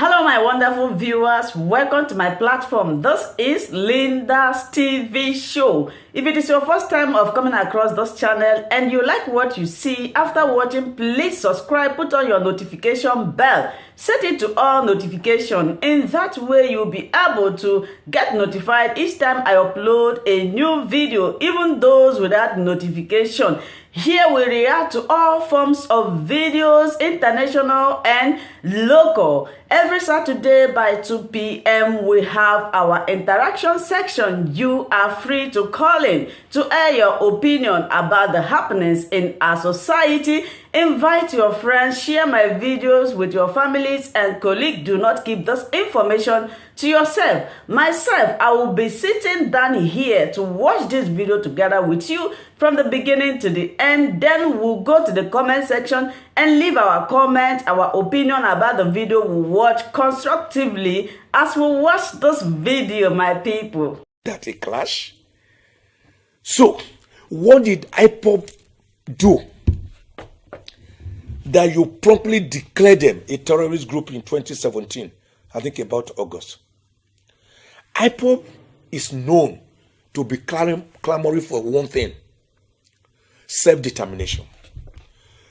Hello my wonderful viewers, welcome to my platform. This is Linda's TV show. If it is your first time of coming across this channel and you like what you see after watching, please subscribe, put on your notification bell, set it to all notification. In that way you'll be able to get notified each time I upload a new video, even those without notification. Here we react to all forms of videos, international and local. Every Saturday by 2 p.m. we have our interaction section. You are free to call in to air your opinion about the happenings in our society. Invite your friends, share my videos with your families and colleagues. Do not keep this information to yourself. Myself, I will be sitting down here to watch this video together with you from the beginning to the end. Then we'll go to the comment section and leave our comment, our opinion about the video we watch constructively as we watch this video, my people. That a clash? So, what did Ipob do that you promptly declared them a terrorist group in 2017? I think about August. Ipob is known to be clamoring for one thing: self-determination.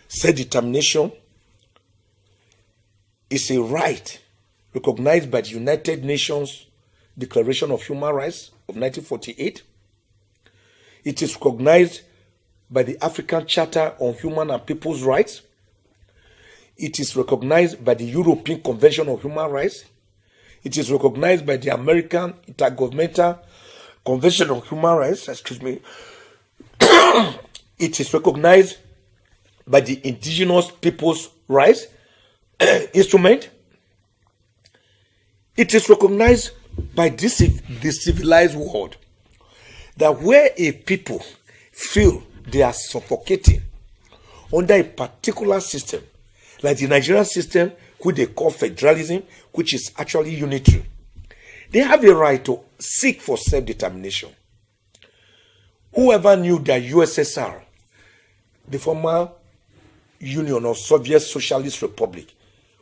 Self-determination is a right recognized by the United Nations Declaration of Human Rights of 1948. It is recognized by the African Charter on Human and People's Rights. It is recognized by the European Convention on Human Rights. It is recognized by the American Intergovernmental Convention on Human Rights. It is recognized by the Indigenous People's Rights Instrument. It is recognized by the civilized world that where a people feel they are suffocating under a particular system, like the Nigerian system, which they call federalism, which is actually unitary, they have a right to seek for self-determination. Whoever knew that USSR, the former Union of Soviet Socialist Republic,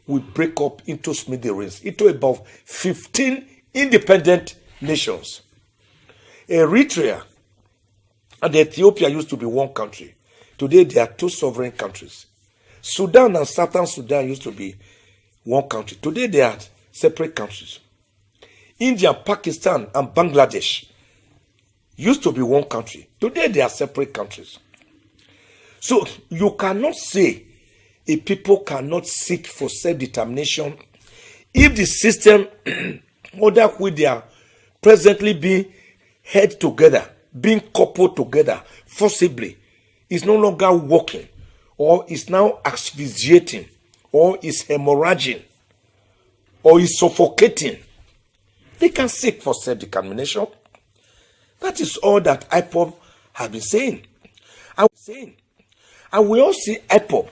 will break up into smithereens, into about 15 independent nations. Eritrea and Ethiopia used to be one country. Today they are two sovereign countries. Sudan and Southern Sudan used to be one country. Today they are separate countries. India, Pakistan, and Bangladesh used to be one country. Today they are separate countries. So you cannot say a people cannot seek for self-determination if the system under which they are presently being held together, being coupled together forcibly, is no longer working, or is now asphyxiating, or is hemorrhaging, or is suffocating. They can seek for self-determination. That is all that Ipob has been saying. And we all see Ipob.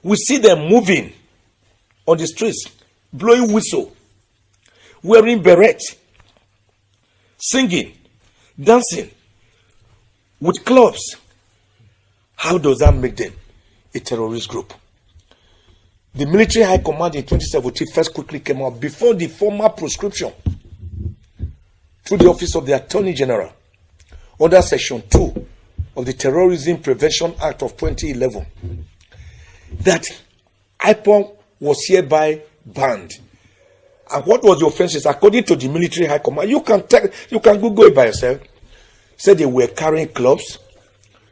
We see them moving on the streets, blowing whistle, wearing beret, singing, dancing, with clubs. How does that make them a terrorist group? The military high command in 2017 first quickly came out before the formal proscription through the office of the Attorney General under Section 2 of the Terrorism Prevention Act of 2011 that Ipob was hereby banned. And what was the offenses? According to the military high command, you can Google it by yourself. Said they were carrying clubs,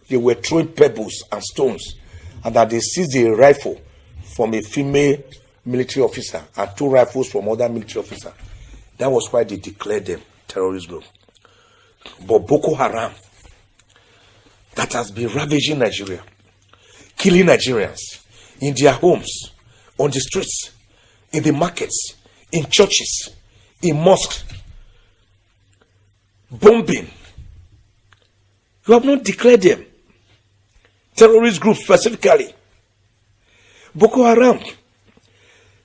they were throwing pebbles and stones, and that they seized a rifle from a female military officer and 2 rifles from other military officer. That was why they declared them terrorist group. But Boko Haram, that has been ravaging Nigeria, killing Nigerians in their homes, on the streets, in the markets, in churches, in mosques, bombing. You have not declared them terrorist groups specifically. Boko Haram,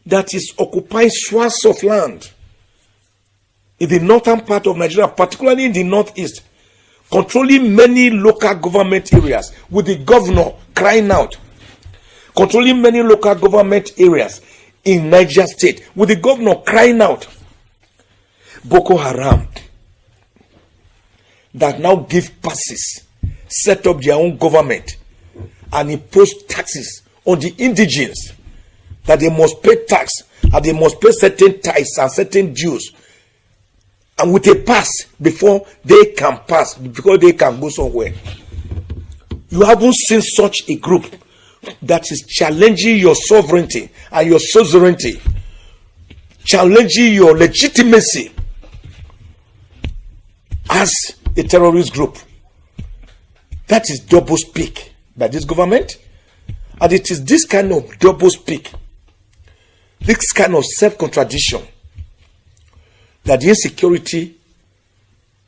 that is occupying swaths of land in the northern part of Nigeria, particularly in the northeast, controlling many local government areas, with the governor crying out, controlling many local government areas in Niger State, with the governor crying out. Boko Haram that now give passes, set up their own government, and impose taxes on the indigenes, that they must pay tax, and they must pay certain tithes and certain dues, and with a pass before they can pass, because they can go somewhere. You haven't seen such a group that is challenging your sovereignty and your suzerainty, challenging your legitimacy as a terrorist group. That is double speak by this government, and it is this kind of double speak, this kind of self-contradiction, that the insecurity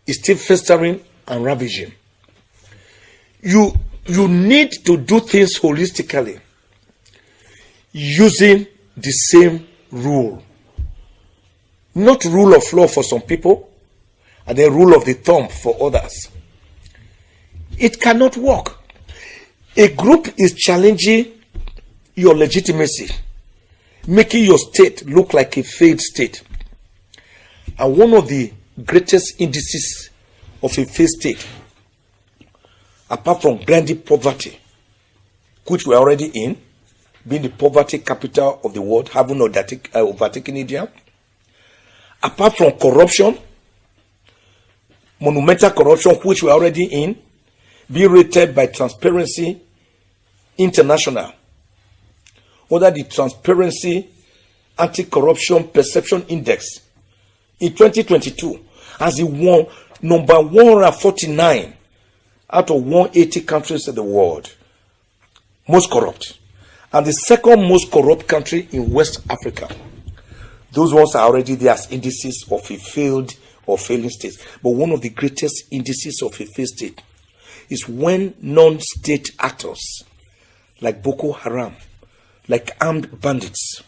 is still festering and ravaging. You need to do things holistically, using the same rule, not rule of law for some people and then rule of the thumb for others. It cannot work. A group is challenging your legitimacy, making your state look like a failed state. And one of the greatest indices of a failed state, apart from grinding poverty, which we're already in, being the poverty capital of the world, having overtaken India, apart from corruption, monumental corruption, which we're already in, being rated by Transparency International, under the Transparency Anti-Corruption Perception Index in 2022, as the number 149 out of 180 countries in the world, most corrupt, and the second most corrupt country in West Africa. Those ones are already there as indices of a failed or failing state. But one of the greatest indices of a failed state is when non-state actors like Boko Haram, like armed bandits,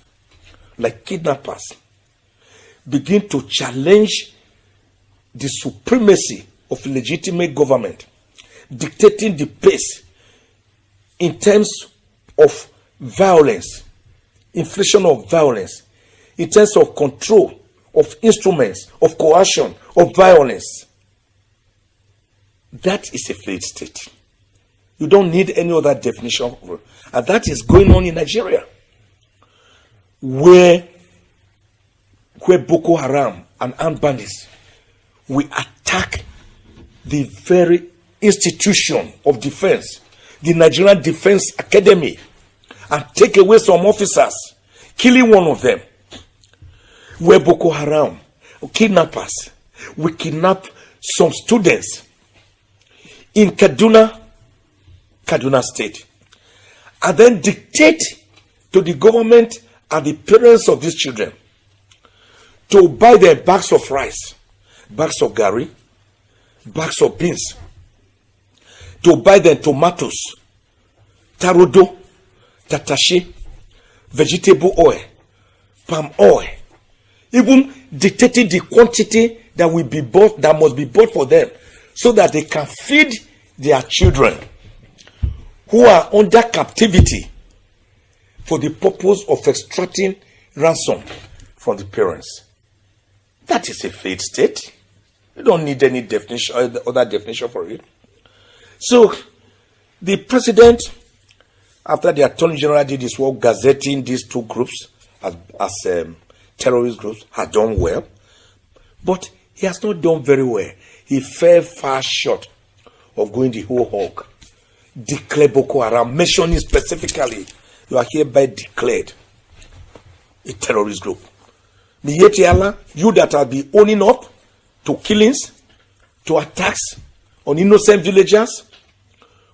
like kidnappers, begin to challenge the supremacy of legitimate government, dictating the pace in terms of violence, infliction of violence, in terms of control of instruments, of coercion, of violence. That is a failed state. You don't need any other definition. And that is going on in Nigeria, where Boko Haram and armed bandits will attack the very institution of defense, the Nigerian Defense Academy, and take away some officers, killing one of them. Where Boko Haram, kidnappers, will kidnap some students in Kaduna State, and then dictate to the government and the parents of these children to buy them bags of rice, bags of gari, bags of beans, to buy them tomatoes, tarodo, tatashi, vegetable oil, palm oil, even dictating the quantity that will be bought, that must be bought for them, so that they can feed their children who are under captivity for the purpose of extracting ransom from the parents. That is a failed state. You don't need any definition, other definition for it. So, the president, after the Attorney General did his work gazetting these two groups as terrorist groups, has done well. But he has not done very well. He fell far short of going the whole hog. Declare Boko Haram, mentioning specifically, you are hereby declared a terrorist group. Miyeti Allah, you that have been owning up to killings, to attacks on innocent villagers,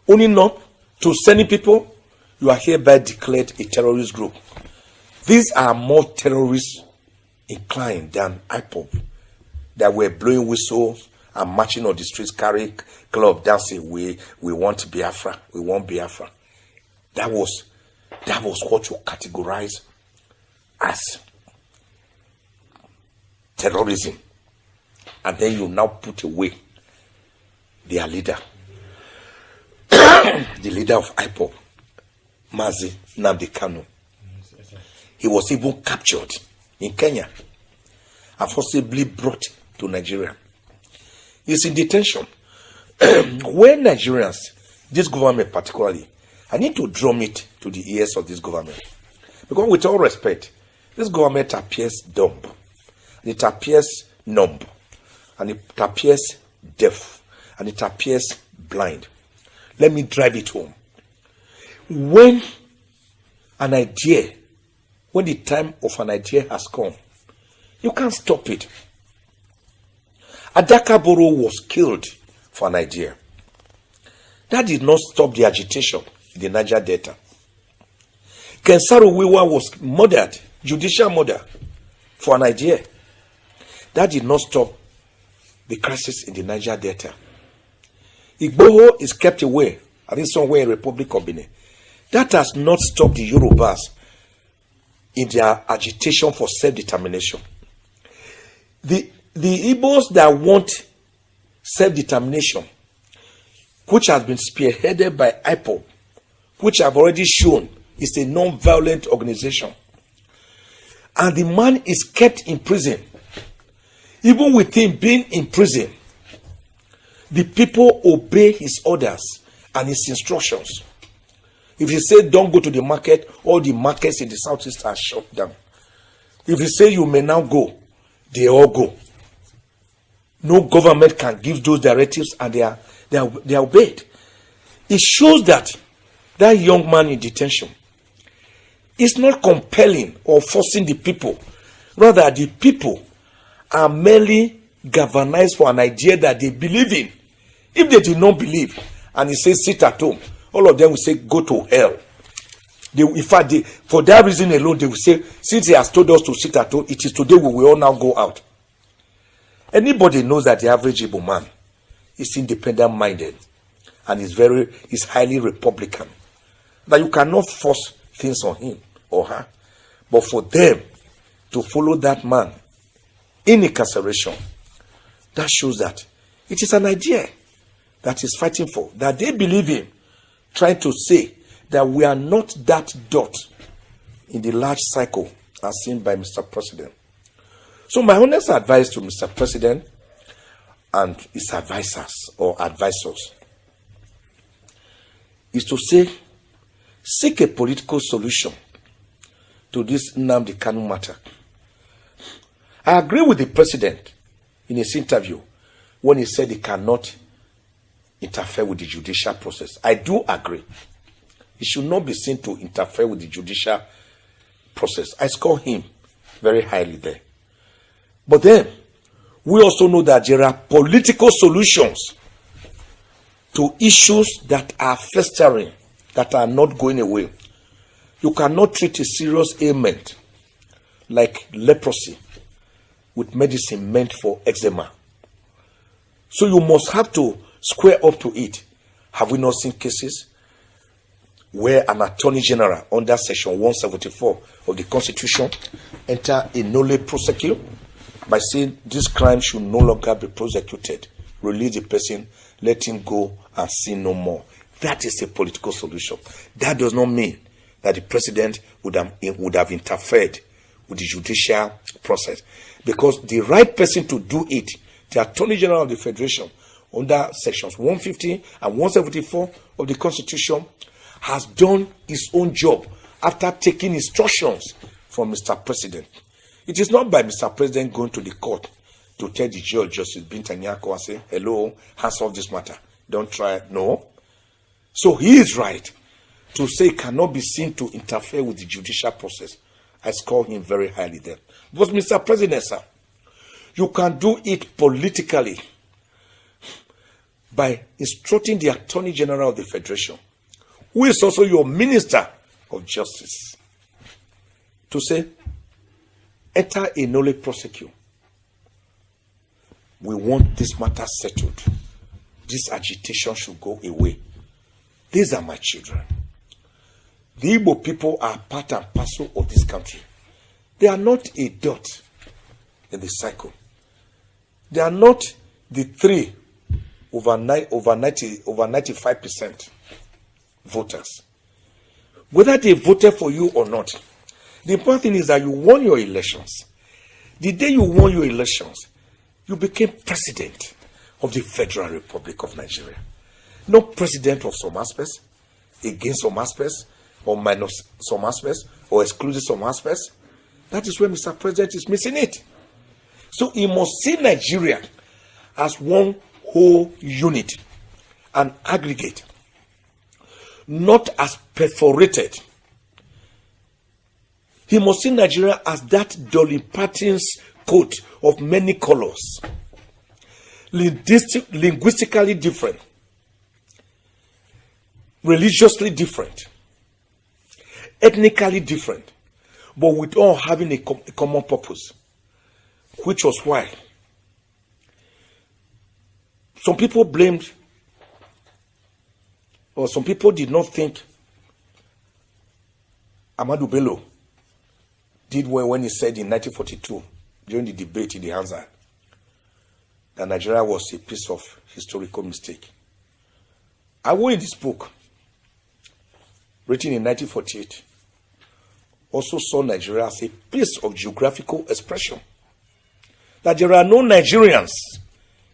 owning up to sending people, you are hereby declared a terrorist group. These are more terrorist inclined than Ipob, that were blowing whistles and marching on the streets, carrying club dancing. We want Biafra. We want Biafra. That was what you categorize as terrorism. And then you now put away their leader, the leader of Ipob, Nnamdi Kanu. he was even captured in Kenya and forcibly brought to Nigeria. He's in detention. When Nigerians, this government particularly, I need to drum it to the ears of this government. Because with all respect, this government appears dumb. It appears numb. And it appears deaf. And it appears blind. Let me drive it home. When the time of an idea has come, you can't stop it. Adakaboro was killed for an idea. That did not stop the agitation in the Niger Delta. Kensaru Wiwa was murdered, judicial murder, for an idea. That did not stop the crisis in the Niger Delta. Igboho is kept away, I think somewhere in Republic of Benin. That has not stopped the Yorubas in their agitation for self-determination. The Igbos that want self-determination, which has been spearheaded by Ipob, which I've already shown is a non-violent organization. And the man is kept in prison. Even with him being in prison, the people obey his orders and his instructions. If he says don't go to the market, all the markets in the southeast are shut down. If he says you may now go, they all go. No government can give those directives and they are obeyed. It shows that young man in detention is not compelling or forcing the people. Rather, the people are merely galvanized for an idea that they believe in. If they do not believe, and he says sit at home, all of them will say go to hell. In fact, for that reason alone, they will say, since he has told us to sit at home, it is today we will all now go out. Anybody knows that the average Igbo man is independent-minded and is highly Republican. That you cannot force things on him or her. But for them to follow that man in incarceration, that shows that it is an idea that is fighting for, that they believe in, trying to say that we are not that dot in the large cycle as seen by Mr. President. So my honest advice to Mr. President and his advisors is to say, seek a political solution to this Nnamdi Kanu matter. I agree with the president in his interview when he said he cannot interfere with the judicial process. I do agree. He should not be seen to interfere with the judicial process. I score him very highly there. But then, we also know that there are political solutions to issues that are festering, that are not going away. You cannot treat a serious ailment like leprosy with medicine meant for eczema. So you must have to square up to it. Have we not seen cases where an attorney general under section 174 of the Constitution enter a nolle prosequi by saying this crime should no longer be prosecuted, release the person, let him go and sin no more? That is a political solution. That does not mean that the president would have interfered with the judicial process, because the right person to do it, the Attorney General of the Federation, under sections 150 and 174 of the Constitution, has done his own job after taking instructions from Mr. President. It is not by Mr. President going to the court to tell the judge, Justice Binta Nyako, and say, hello, hands off this matter. Don't try it. No. So he is right to say cannot be seen to interfere with the judicial process. I score him very highly there. But Mr. President, sir, you can do it politically by instructing the Attorney General of the Federation, who is also your Minister of Justice, to say, enter a nolle prosequi. We want this matter settled. This agitation should go away. These are my children. The Igbo people are part and parcel of this country. They are not a dot in the cycle. They are not the 3 over 95% voters. Whether they voted for you or not, The important thing is that you won your elections. The day you won your elections, you became president of the Federal Republic of Nigeria. Not president of some aspects, against some aspects, or minus some aspects, or excluding some aspects. That is where Mr. President is missing it. So he must see Nigeria as one whole unit, an aggregate, not as perforated. He must see Nigeria as that Dolly Parton's coat of many colors, linguistically different, religiously different, ethnically different, but with all having a common purpose, which was why some people blamed, or some people did not think Ahmadu Bello did well when he said in 1942, during the debate in the Hansa, that Nigeria was a piece of historical mistake. Awo in this book, written in 1948, also saw Nigeria as a piece of geographical expression. That there are no Nigerians,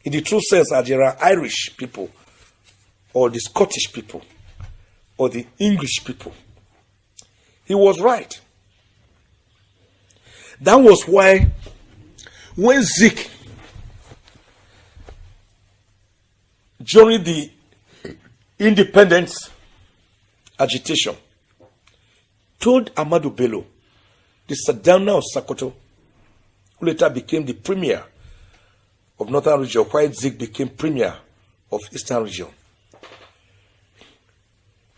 in the true sense that there are Irish people, or the Scottish people, or the English people. He was right. That was why when Zik, during the independence agitation, told Ahmadu Bello, the Sardauna of Sokoto, who later became the premier of Northern Region, while Zik became premier of Eastern Region.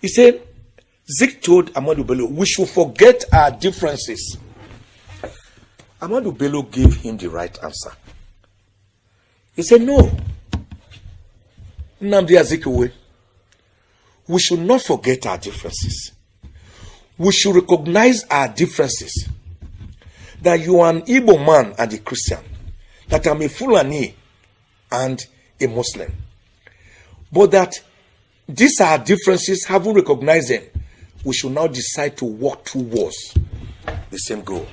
He said, Zik told Ahmadu Bello, we should forget our differences. Ahmadu Bello gave him the right answer. He said, no. Nnamdi Azikiwe, we should not forget our differences. We should recognize our differences. That you are an Igbo man and a Christian. That I'm a Fulani and a Muslim. But that these are differences, having recognized them, we should now decide to work towards the same goal.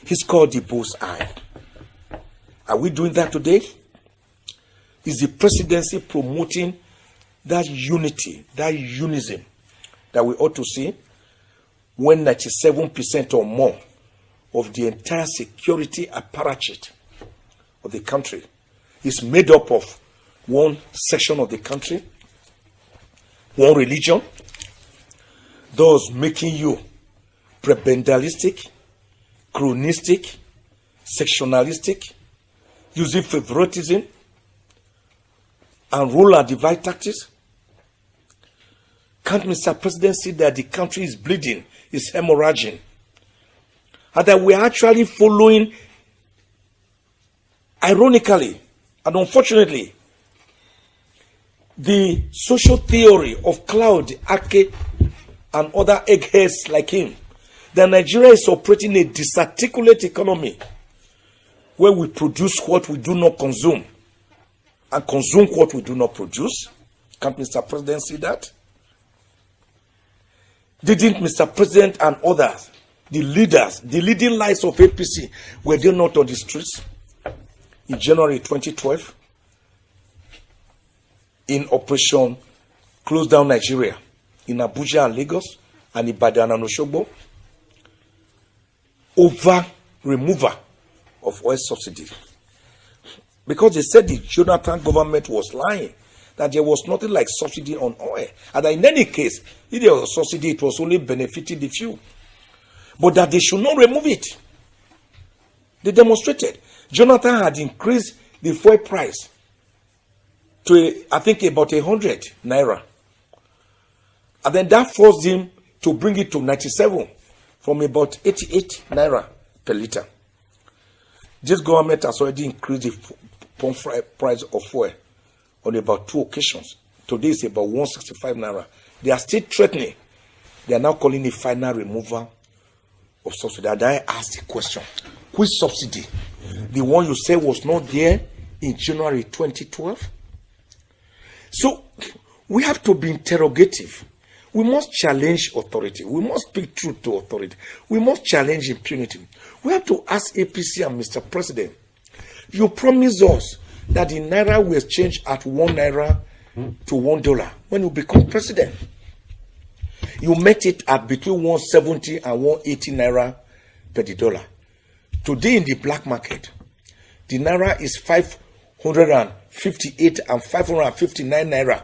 He's called the bull's eye. Are we doing that today? Is the presidency promoting that unity, that unism that we ought to see when 97% or more of the entire security apparatus of the country is made up of one section of the country, one religion, thus making you prebendalistic, chronistic, sectionalistic, using favoritism and rule and divide tactics? Can't Mr. President see that the country is bleeding, is hemorrhaging, and that we are actually following, ironically and unfortunately, the social theory of Claude Ake and other eggheads like him, that Nigeria is operating a disarticulate economy where we produce what we do not consume and consume what we do not produce? Can't Mr. President see that? Didn't Mr. President and others, the leaders, the leading lights of APC, were they not on the streets in January 2012 in Operation Close Down Nigeria in Abuja and Lagos and Ibadan and Osogbo over removal of oil subsidy? Because they said the Jonathan government was lying, that there was nothing like subsidy on oil, and that in any case, if there was subsidy, it was only benefiting the few, but that they should not remove it. They demonstrated. Jonathan had increased the fuel price to, I think, about 100 naira, and then that forced him to bring it to 97 from about 88 naira per liter. This government has already increased the pump price of fuel on about 2 occasions. Today is about 165 naira. They are still threatening. They are now calling it final removal of subsidy. And I asked the question, which subsidy? The one you said was not there in January 2012? So we have to be interrogative. We must challenge authority. We must speak truth to authority. We must challenge impunity. We have to ask APC and Mr. President, you promised us that the naira will change at 1 naira to $1 when you become president. You met it at between 170 and 180 naira per the dollar. Today in the black market, the naira is 558 and 559 naira,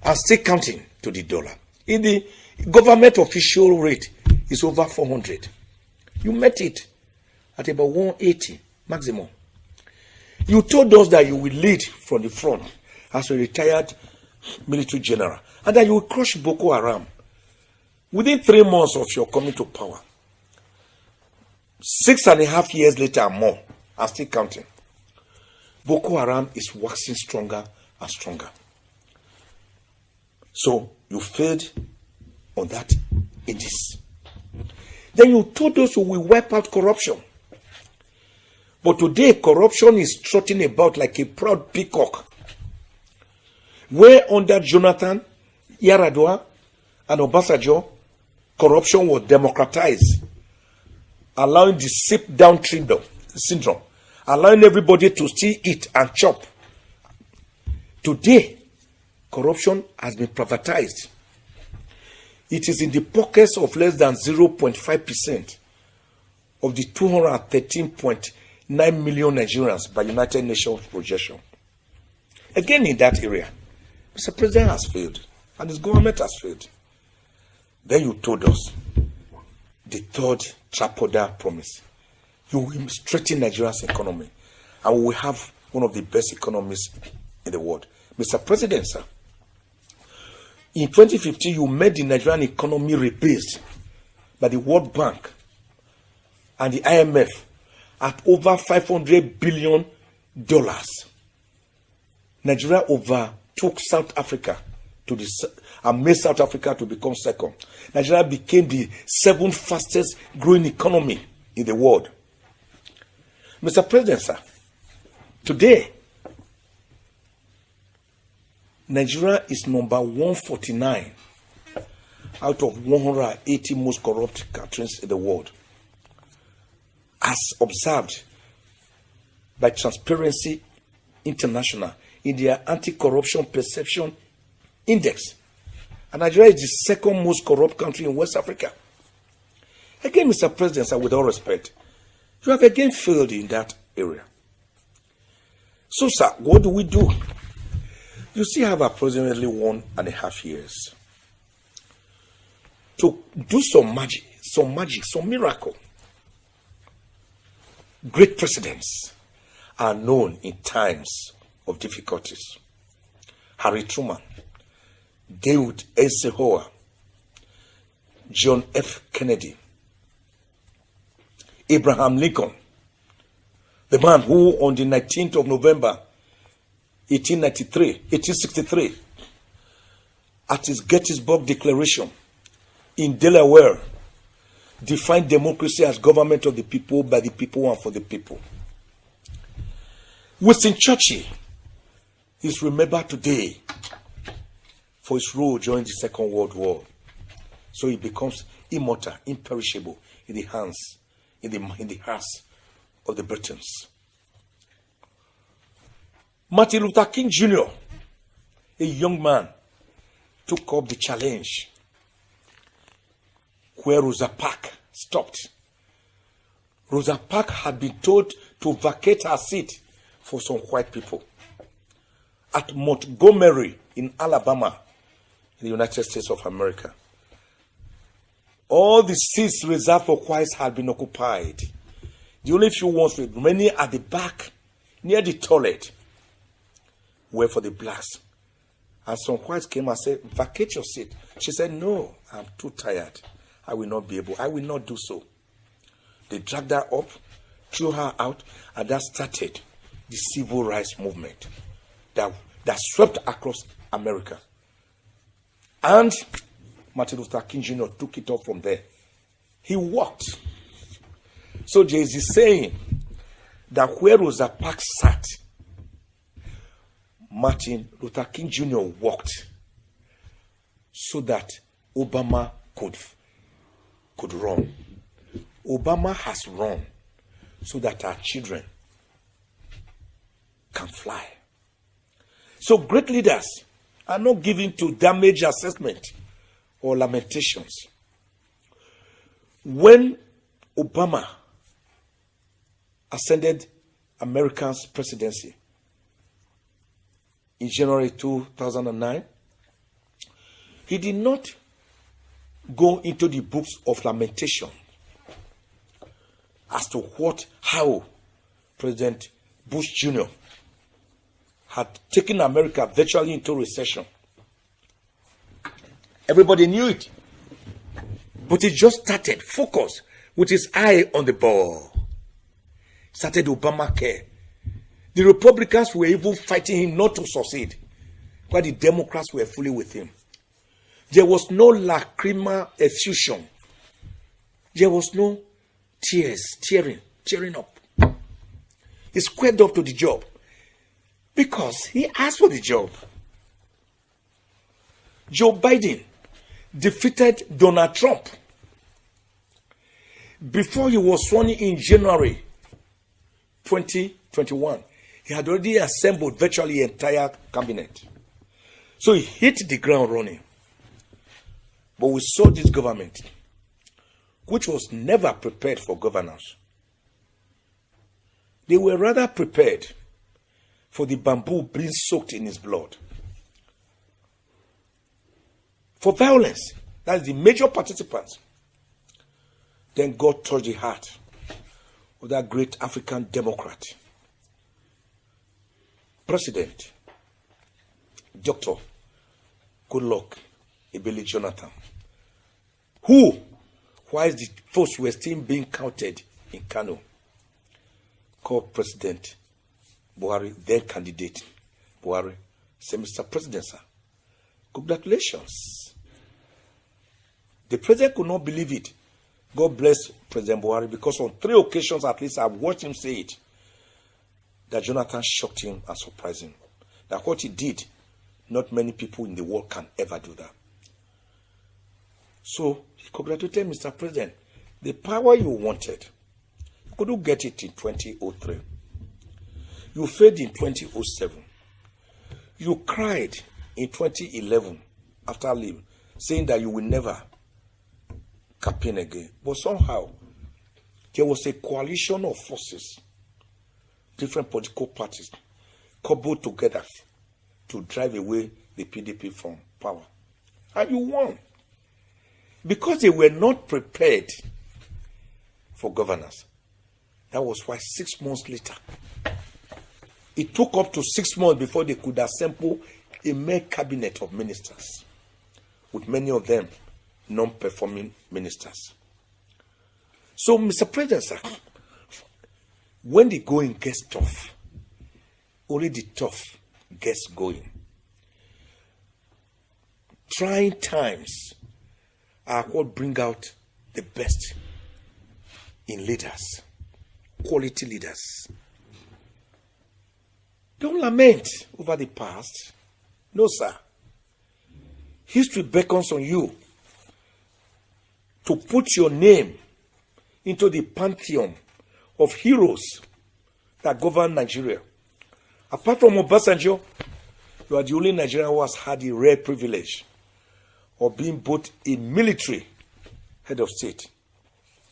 and still counting to the dollar. In the government official rate is over 400. You met it at about 180 maximum. You told us that you will lead from the front as a retired military general, and that you will crush Boko Haram within 3 months of your coming to power. 6.5 years later and more, and still counting. Boko Haram is waxing stronger and stronger. So you failed on that in this. Then you told us we will wipe out corruption. But today, corruption is trotting about like a proud peacock. Where under Jonathan, Yaradua, and Obasanjo, corruption was democratized, allowing the sit-down syndrome, allowing everybody to still eat and chop. Today, corruption has been privatized. It is in the pockets of less than 0.5% of the 213.9 million Nigerians by United Nations projection. Again, in that area, Mr. President has failed, and his government has failed. Then you told us the third tripoda promise. You will strengthen Nigeria's economy, and we will have one of the best economies in the world. Mr. President, sir, in 2015, you made the Nigerian economy rebased by the World Bank and the IMF at over $500 billion. Nigeria overtook South Africa and made South Africa to become second. Nigeria became the 7th fastest growing economy in the world. Mr. President, sir, today, Nigeria is number 149 out of 180 most corrupt countries in the world, as observed by Transparency International in their Anti-Corruption Perception Index. And Nigeria is the second most corrupt country in West Africa. Again, Mr. President, sir, with all respect, you have again failed in that area. So, sir, what do we do? You still have approximately 1.5 years to do some magic, some miracle. Great presidents are known in times of difficulties. Harry Truman, David Eisenhower, John F. Kennedy, Abraham Lincoln, the man who on the 19th of November 1863, at his Gettysburg Declaration in Delaware, defined democracy as government of the people, by the people, and for the people. Winston Churchill is remembered today for his role during the Second World War. So he becomes immortal, imperishable in the hearts of the Britons. Martin Luther King Jr., a young man, took up the challenge where Rosa Parks stopped. Rosa Parks had been told to vacate her seat for some white people at Montgomery in Alabama, in the United States of America. All the seats reserved for whites had been occupied. The only few ones remaining at the back, near the toilet, were for the blacks. And some whites came and said, vacate your seat. She said, no, I'm too tired. I will not be able. I will not do so. They dragged her up, threw her out, and that started the civil rights movement that swept across America. And Martin Luther King Jr. took it up from there. He walked. So there is a saying that where Rosa Parks sat, Martin Luther King Jr. walked. So so that Obama could run. Obama has run so that our children can fly. So great leaders are not given to damage assessment or lamentations. When Obama ascended America's presidency in January 2009, he did not go into the books of lamentation as to how President Bush Jr. had taken America virtually into recession. Everybody knew it. But he just started, focused, with his eye on the ball. Started Obamacare. The Republicans were even fighting him not to succeed, while the Democrats were fully with him. There was no lacrimal effusion. There was no tearing up. He squared up to the job because he asked for the job. Joe Biden defeated Donald Trump before he was sworn in January 2021. He had already assembled virtually the entire cabinet. So he hit the ground running. But we saw this government, which was never prepared for governance. They were rather prepared for the bamboo being soaked in his blood. For violence, that is the major participants. Then God touched the heart of that great African Democrat, President Dr. Goodluck Ebele Jonathan, who, whilst the votes were still being counted in Kano, called President Buhari, then candidate Buhari, said, Mr. President, sir, congratulations. The president could not believe it. God bless President Buhari, because on 3 occasions at least I've watched him say it, that Jonathan shocked him and surprised him. That what he did, not many people in the world can ever do that. So he congratulated Mr. President. The power you wanted, you couldn't get it in 2003. You failed in 2007. You cried in 2011 after leave, saying that you will never campaign again. But somehow, there was a coalition of forces, different political parties, cobbled together to drive away the PDP from power. And you won. Because they were not prepared for governance. That was why 6 months later, it took up to 6 months before they could assemble a mere cabinet of ministers, with many of them non-performing ministers. So, Mr. President, sir, when the going gets tough, only the tough gets going. Trying times are what bring out the best in leaders, quality leaders. Don't lament over the past. No, sir. History beckons on you to put your name into the pantheon of heroes that govern Nigeria. Apart from Obasanjo, you are the only Nigerian who has had the rare privilege of being both a military head of state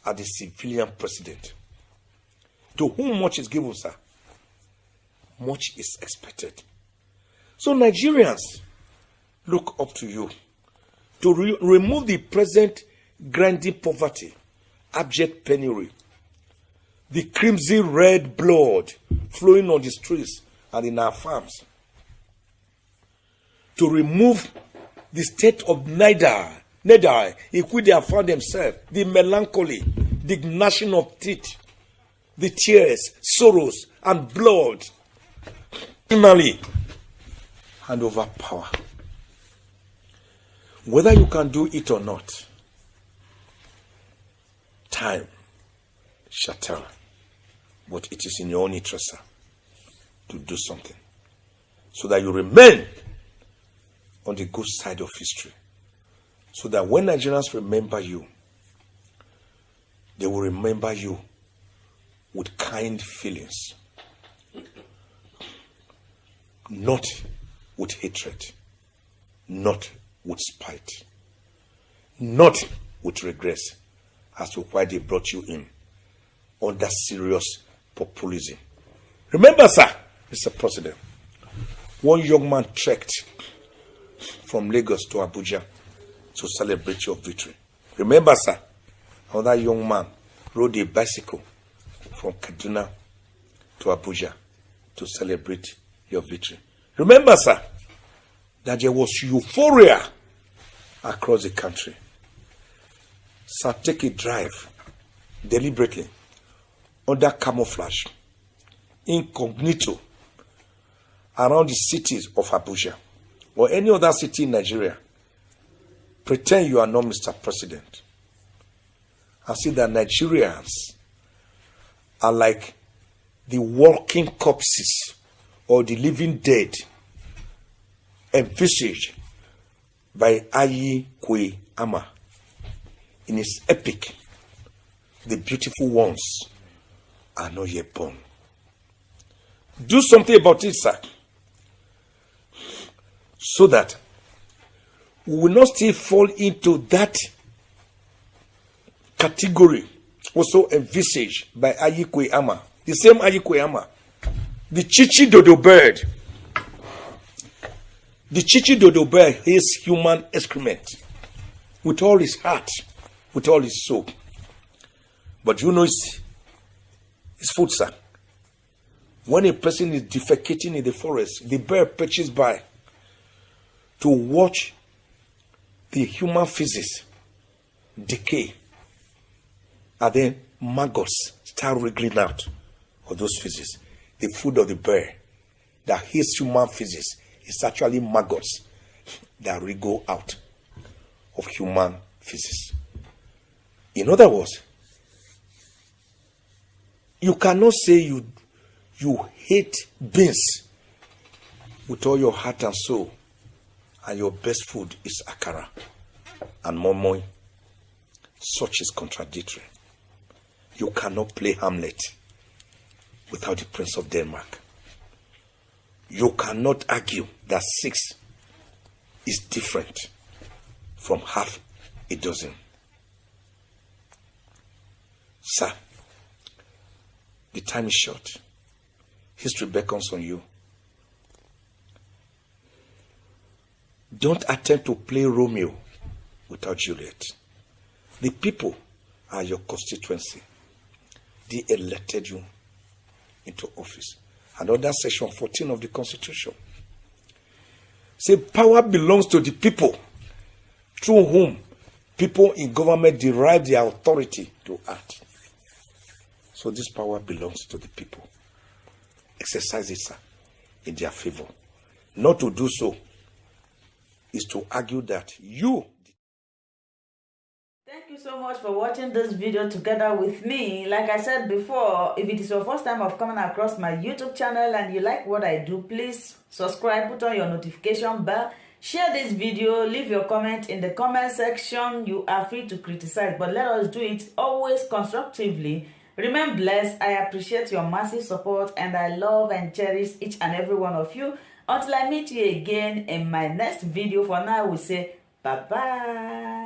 and a civilian president. To whom much is given, sir, much is expected. So Nigerians look up to you to remove the present grinding poverty, abject penury, the crimson red blood flowing on the streets and in our farms, to remove the state of neither in which they have found themselves, the melancholy, the gnashing of teeth, the tears, sorrows, and blood. Finally, hand over power. Whether you can do it or not, time shall tell. But it is in your own interest, sir, to do something, so that you remain on the good side of history, So that when Nigerians remember you, they will remember you with kind feelings, not with hatred, not with spite, not with regrets as to why they brought you in under serious populism. Remember, sir, Mr. President, one young man trekked from Lagos to Abuja to celebrate your victory. Remember, sir, another young man rode a bicycle from Kaduna to Abuja to celebrate your victory. Remember, sir, that there was euphoria across the country. Sir, take a drive deliberately under camouflage, incognito, around the cities of Abuja or any other city in Nigeria. Pretend you are not Mr. President. And see that Nigerians are like the walking corpses or the living dead envisaged by Ayi Kwe Ama in his epic, The Beautiful Ones Are Not Yet Born. Do something about it, sir, so that we will not still fall into that category also envisaged by Ayi Kwe Ama. The same Ayi Kwe Ama, the Chichi Dodo bird. The Chichi Dodo bird hates human excrement with all his heart, with all his soul. But you know it's food, sir. When a person is defecating in the forest, the bird perches by to watch the human feces decay, and then maggots start wriggling out of those feces. The food of the bird that hates human feces is actually maggots that wriggle out of human feces. In other words, you cannot say you hate beans with all your heart and soul, and your best food is akara and moi. Such is contradictory. You cannot play Hamlet without the Prince of Denmark. You cannot argue that 6 is different from half a dozen. Sir, the time is short. History beckons on you. Don't attempt to play Romeo without Juliet. The people are your constituency. They elected you into office. And under section 14 of the Constitution, say power belongs to the people, through whom people in government derive their authority to act. So this power belongs to the people. Exercise it, sir, in their favor. Not to do so is to argue that you. Thank you so much for watching this video together with me. Like I said before, if it is your first time of coming across my YouTube channel and you like what I do, please subscribe, put on your notification bell, share this video, leave your comment in the comment section. You are free to criticize, but let us do it always constructively. Remain blessed. I appreciate your massive support and I love and cherish each and every one of you. Until I meet you again in my next video, for now we say bye-bye.